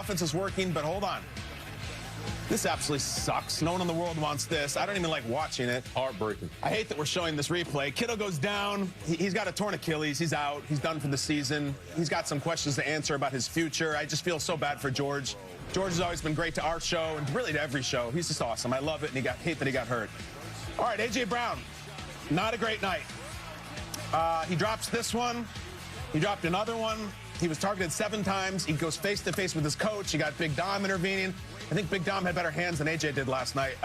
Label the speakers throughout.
Speaker 1: offense is working, but hold on. This absolutely sucks. No one in the world wants this. I don't even like watching it.
Speaker 2: Heartbreaking.
Speaker 1: I hate that we're showing this replay. Kittle goes down. He's got a torn Achilles. He's out. He's done for the season. He's got some questions to answer about his future. I just feel so bad for George. George has always been great to our show and really to every show. He's just awesome. I love it, and hate that he got hurt. All right, A.J. Brown, not a great night. He drops this one. He dropped another one. He was targeted 7 times. He goes face-to-face with his coach. He got Big Dom intervening. I think Big Dom had better hands than A.J. did last night.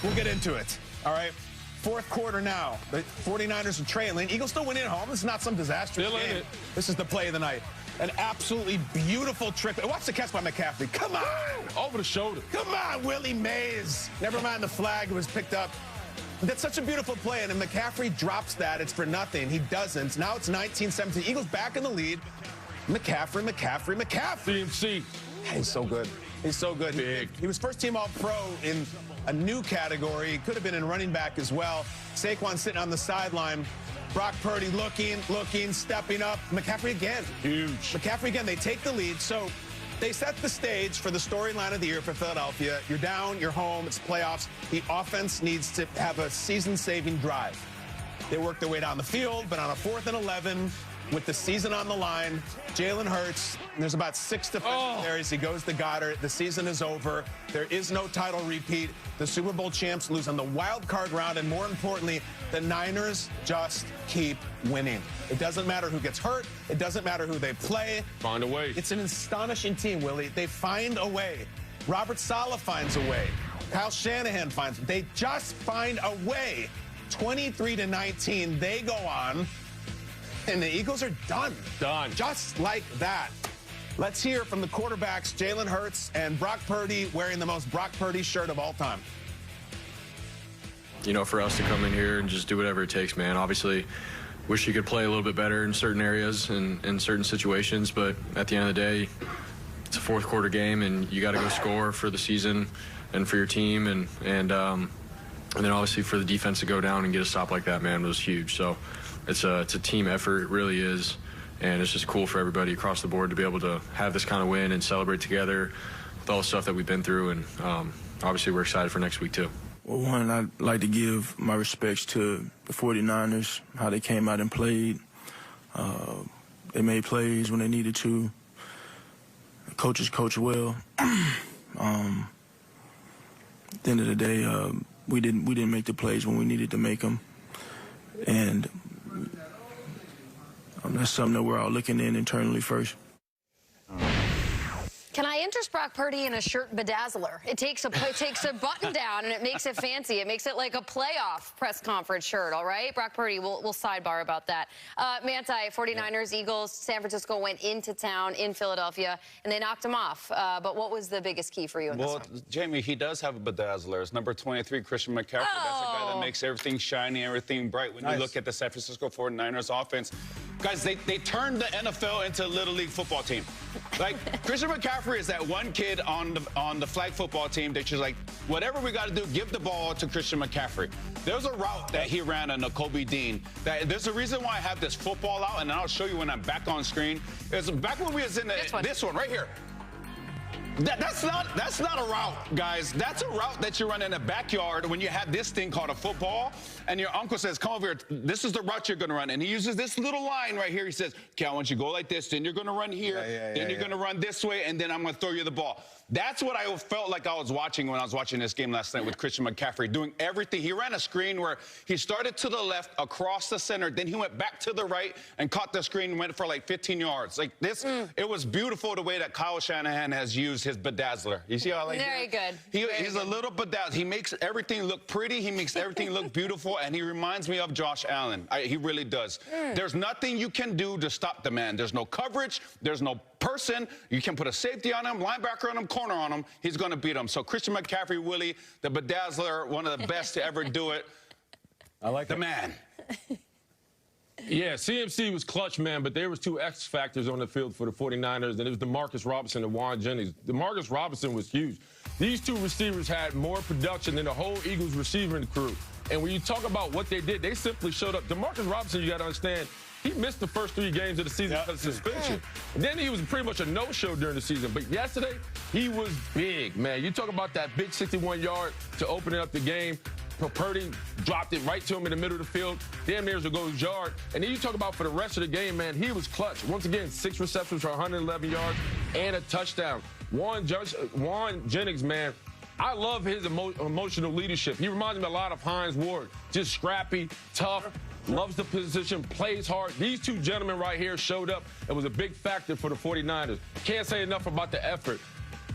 Speaker 1: We'll get into it, all right? Fourth quarter now. The 49ers are trailing. Eagles still winning at home. This is not some disastrous game. This is the play of the night. An absolutely beautiful trick. Watch the catch by McCaffrey. Come on.
Speaker 2: Over the shoulder.
Speaker 1: Come on, Willie Mays. Never mind the flag. It was picked up. That's such a beautiful play, and if McCaffrey drops that, it's for nothing. He doesn't. Now it's 19-17. Eagles back in the lead. McCaffrey.
Speaker 2: CMC.
Speaker 1: He's so good. He's so good.
Speaker 2: Big.
Speaker 1: He was first-team All-Pro in a new category. He could have been in running back as well. Saquon sitting on the sideline. Brock Purdy looking, stepping up. McCaffrey again.
Speaker 2: Huge.
Speaker 1: McCaffrey again. They take the lead. So they set the stage for the storyline of the year for Philadelphia. You're down, you're home, it's playoffs. The offense needs to have a season-saving drive. They work their way down the field, but on a 4th and 11, with the season on the line, Jalen Hurts, there's about 6 defensive areas. He goes to Goddard. The season is over. There is no title repeat. The Super Bowl champs lose on the wild card round, and more importantly, the Niners just keep winning. It doesn't matter who gets hurt. It doesn't matter who they play.
Speaker 2: Find a way.
Speaker 1: It's an astonishing team, Willie. They find a way. Robert Saleh finds a way. Kyle Shanahan finds. They just find a way. 23-19, they go on. And the Eagles are done.
Speaker 2: Done.
Speaker 1: Just like that. Let's hear from the quarterbacks, Jalen Hurts and Brock Purdy, wearing the most Brock Purdy shirt of all time.
Speaker 3: You know, for us to come in here and just do whatever it takes, man. Obviously, wish you could play a little bit better in certain areas and in certain situations, but at the end of the day, it's a fourth quarter game, and you got to go score for the season and for your team, and then obviously for the defense to go down and get a stop like that, man, was huge. So it's a team effort, it really is, and it's just cool for everybody across the board to be able to have this kind of win and celebrate together with all the stuff that we've been through, and obviously we're excited for next week too.
Speaker 4: Well, one, I'd like to give my respects to the 49ers, how they came out and played. They made plays when they needed to. The coaches coach well. At the end of the day, we didn't make the plays when we needed to make them, and that's something that we're all looking in internally first.
Speaker 5: Can I interest Brock Purdy in a shirt bedazzler? It takes a button down and it makes it fancy. It makes it like a playoff press conference shirt, all right? Brock Purdy, we'll sidebar about that. Manti, 49ers, Eagles, San Francisco went into town in Philadelphia, and they knocked him off. But what was the biggest key for you in this one?
Speaker 6: Jamie, he does have a bedazzler. It's number 23, Christian McCaffrey. That's the guy that makes everything shiny, everything bright. When you look at the San Francisco 49ers offense, guys, they turned the NFL into a Little League football team. Like, Christian McCaffrey is that one kid on the flag football team that you're like, whatever we got to do, give the ball to Christian McCaffrey. There's a route that he ran on Kobe Dean. There's a reason why I have this football out, and I'll show you when I'm back on screen. It's back when we was in this one right here. That's not a route, guys. That's a route that you run in the backyard when you have this thing called a football, and your uncle says, come over here, this is the route you're going to run. And he uses this little line right here. He says, okay, I want you to go like this, then you're going to run here, then you're going to run this way, and then I'm going to throw you the ball. That's what I felt like I was watching when I was watching this game last night with Christian McCaffrey, doing everything. He ran a screen where he started to the left, across the center, then he went back to the right and caught the screen and went for like 15 yards. Like this, it was beautiful the way that Kyle Shanahan has used his bedazzler. You see how I like
Speaker 5: Very good.
Speaker 6: He's a little bedazzler. He makes everything look pretty. He makes everything look beautiful, and he reminds me of Josh Allen. He really does. There's nothing you can do to stop the man. There's no coverage. There's no person. You can put a safety on him, linebacker on him, corner on him. He's going to beat him. So Christian McCaffrey, Willie, the bedazzler, one of the best to ever do it.
Speaker 1: I like
Speaker 6: the man.
Speaker 2: Yeah, CMC was clutch, man, but there was 2 X factors on the field for the 49ers, and it was DeMarcus Robinson and Juan Jennings. DeMarcus Robinson was huge. These 2 receivers had more production than the whole Eagles receiving crew. And when you talk about what they did, they simply showed up. DeMarcus Robinson, you got to understand, He missed the first 3 games of the season because of suspension. And then he was pretty much a no-show during the season. But yesterday, he was big, man. You talk about that big 61-yard to open up the game. Purdy dropped it right to him in the middle of the field. Damn near as a goes yard. And then you talk about for the rest of the game, man, he was clutch. Once again, 6 receptions for 111 yards and a touchdown. Juan Jennings, man, I love his emotional leadership. He reminds me a lot of Hines Ward. Just scrappy, tough, loves the position, plays hard. These 2 gentlemen right here showed up and was a big factor for the 49ers. Can't say enough about the effort.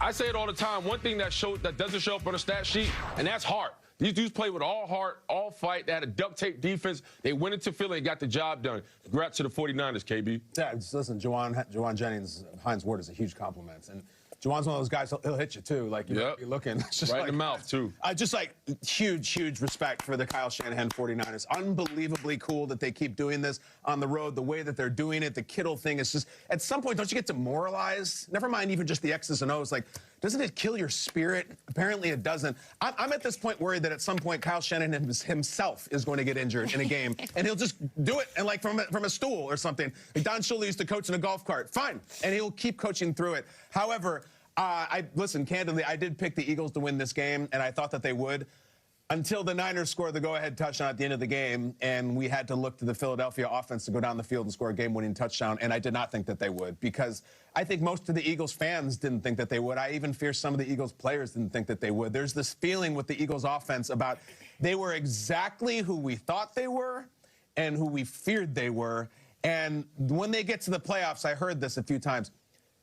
Speaker 2: I say it all the time. One thing that doesn't show up on the stat sheet, and that's heart. These dudes play with all heart, all fight. They had a duct tape defense. They went into Philly and got the job done. Congrats to the 49ers, KB.
Speaker 1: Yeah, listen, Juwan Jennings, Hines Ward is a huge compliment. And Juwan's one of those guys, he'll hit you, too. Like, you're looking. Just
Speaker 2: right in the mouth, too.
Speaker 1: Just, like, huge respect for the Kyle Shanahan 49ers. Unbelievably cool that they keep doing this on the road, the way that they're doing it. The Kittle thing is just, at some point, don't you get demoralized? Never mind even just the X's and O's. Like, doesn't it kill your spirit? Apparently it doesn't. I'm at this point worried that at some point Kyle Shanahan himself is going to get injured in a game, and he'll just do it and like from a stool or something. Like Don Shula used to coach in a golf cart. Fine. And he'll keep coaching through it. However, listen, candidly, I did pick the Eagles to win this game, and I thought that they would. Until the Niners scored the go-ahead touchdown at the end of the game, and we had to look to the Philadelphia offense to go down the field and score a game-winning touchdown, and I did not think that they would, because I think most of the Eagles fans didn't think that they would. I even fear some of the Eagles players didn't think that they would. There's this feeling with the Eagles offense about they were exactly who we thought they were and who we feared they were, and when they get to the playoffs, I heard this a few times,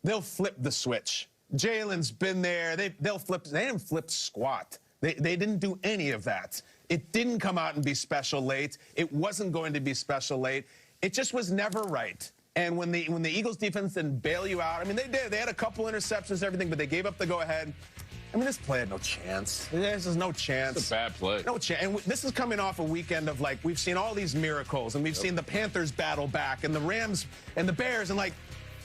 Speaker 1: they'll flip the switch. Jalen's been there. They'll flip. They didn't flip squat. They didn't do any of that. It didn't come out and be special late. It wasn't going to be special late. It just was never right. And when the Eagles defense didn't bail you out, I mean, they did. They had a couple interceptions and everything, but they gave up the go-ahead. I mean, this play had no chance. This is no chance.
Speaker 2: It's a bad play.
Speaker 1: No chance. And this is coming off a weekend of, like, we've seen all these miracles, and we've seen the Panthers battle back, and the Rams and the Bears, and, like,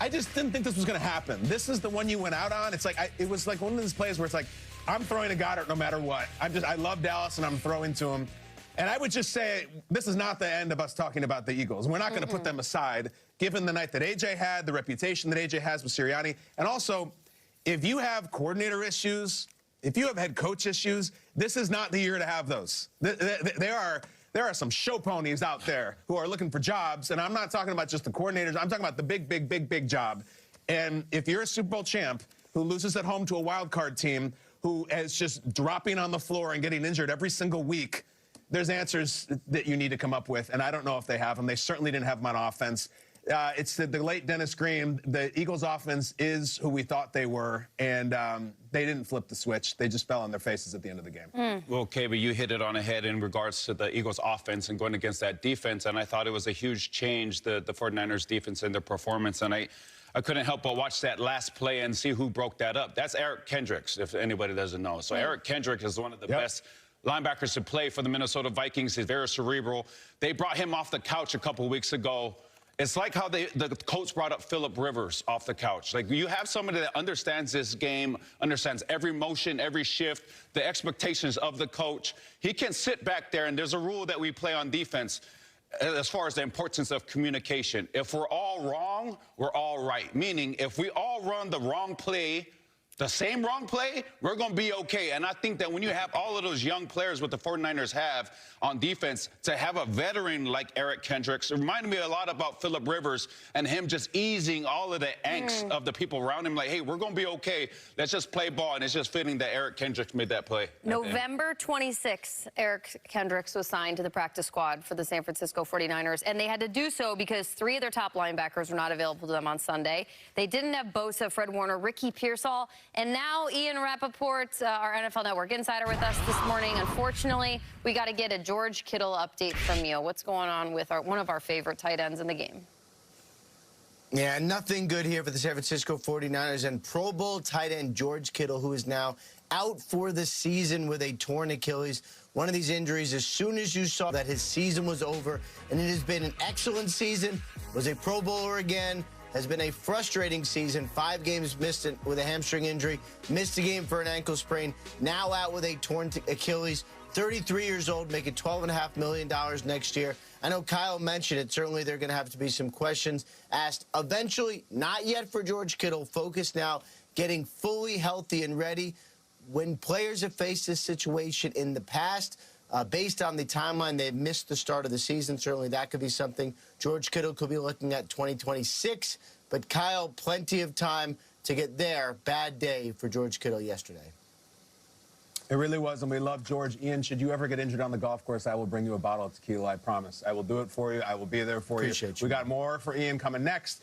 Speaker 1: I just didn't think this was going to happen. This is the one you went out on. It's like, it was like one of those plays where it's like, I'm throwing to Goddard no matter what. I love Dallas, and I'm throwing to him. And I would just say this is not the end of us talking about the Eagles. We're not going to put them aside, given the night that A.J. had, the reputation that A.J. has with Sirianni. And also, if you have coordinator issues, if you have head coach issues, this is not the year to have those. There are some show ponies out there who are looking for jobs, and I'm not talking about just the coordinators. I'm talking about the big job. And if you're a Super Bowl champ who loses at home to a wild card team who is just dropping on the floor and getting injured every single week, there's answers that you need to come up with, and I don't know if they have them. They certainly didn't have them on offense. It's the late Dennis Green. The Eagles' offense is who we thought they were, and they didn't flip the switch. They just fell on their faces at the end of the game.
Speaker 6: Well, KB, you hit it on the head in regards to the Eagles' offense and going against that defense, and I thought it was a huge change, the 49ers' defense and their performance, and I couldn't help but watch that last play and see who broke that up. That's Eric Kendricks, if anybody doesn't know. So Eric Kendricks is one of the best linebackers to play for the Minnesota Vikings. He's very cerebral. They brought him off the couch a couple weeks ago. It's like how the coach brought up Phillip Rivers off the couch. Like, you have somebody that understands this game, understands every motion, every shift, the expectations of the coach. He can sit back there, and there's a rule that we play on defense as far as the importance of communication. If we're all wrong, we're all right. Meaning, if we all run the wrong play, the same wrong play, we're going to be okay. And I think that when you have all of those young players what the 49ers have on defense, to have a veteran like Eric Kendricks, it reminded me a lot about Phillip Rivers and him just easing all of the angst of the people around him. Like, hey, we're going to be okay. Let's just play ball. And it's just fitting that Eric Kendricks made that play.
Speaker 5: November 26th, Eric Kendricks was signed to the practice squad for the San Francisco 49ers, and they had to do so because 3 of their top linebackers were not available to them on Sunday. They didn't have Bosa, Fred Warner, Ricky Pearsall, and now Ian Rappaport, our NFL Network insider, with us this morning. Unfortunately, we got to get a George Kittle update from you. What's going on with one of our favorite tight ends in the game?
Speaker 7: Yeah, nothing good here for the San Francisco 49ers and Pro Bowl tight end George Kittle, who is now out for the season with a torn Achilles. One of these injuries, as soon as you saw that his season was over, and it has been an excellent season, was a Pro Bowler again, has been a frustrating season. 5 games missed with a hamstring injury, missed a game for an ankle sprain, now out with a torn Achilles. 33 years old, making $12.5 million next year. I know Kyle mentioned it. Certainly there are going to have to be some questions asked eventually, not yet for George Kittle. Focus now getting fully healthy and ready. When players have faced this situation in the past, based on the timeline, they've missed the start of the season. Certainly that could be something George Kittle could be looking at 2026. But Kyle, plenty of time to get there. Bad day for George Kittle yesterday.
Speaker 1: It really was, and we love George. Ian, should you ever get injured on the golf course, I will bring you a bottle of tequila, I promise. I will do it for you. I will be there for
Speaker 7: Appreciate you.
Speaker 1: We got more for Ian coming next.